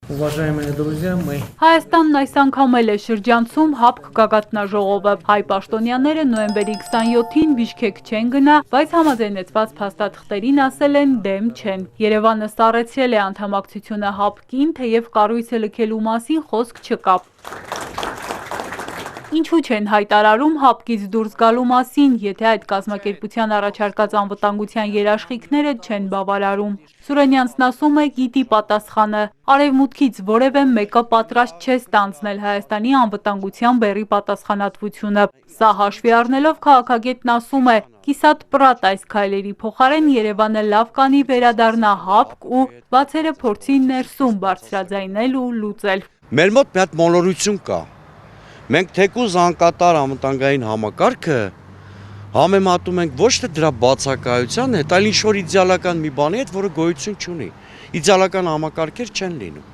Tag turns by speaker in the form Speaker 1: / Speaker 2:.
Speaker 1: Уважаемые друзья, мы
Speaker 2: Հայաստանն այս անգամ էլ է շրջանցում ՀԱՊԿ գագաթնաժողովը։ Հայ պաշտոնյաները նոյեմբերի 27-ին Բիշքեկ չեն գնա, բայց համաձայնեցված փաստաթղթերին ասել են դեմ չեն։ Երևանը սառեցրել է անդամակցությունը ՀԱՊԿ-ին, թեև կառույցը լքելու մասին խոսք չկա։ Ինչու չեն հայտարարում ՀԱՊԿ-ից դուրս գալու մասին, եթե այդ կազմակերպության առաջարկած անվտանգության երաշխիքները չեն բավարարում։ Սուրենյանցն ասում է գիտի պատասխանը, արևմուտքից որևէ մեկը պատրաստ չէ ստանձնել Հայաստանի անվտանգության բեռի պատասխանատվությունը։ Սա հաշվի առնելով քաղաքագետն ասում է, կիսատ պրատ այս քայլերի փոխարեն Երևանը լավ կանի վերադառնա ՀԱՊԿ ու բացերը փորձի ներսում բարձրաձայնել ու լուծել։
Speaker 3: Մեր մոտ մի հատ մոլորություն կա։ Մենք թեկուզ անկատար անվտանգային համակարգը համեմատում ենք ոչ թե դրա բացակայության հետ, այլ ինչ-որ իդեալական մի բանի հետ, որը գոյություն չունի։ Իդեալական համակարգեր չեն լինում։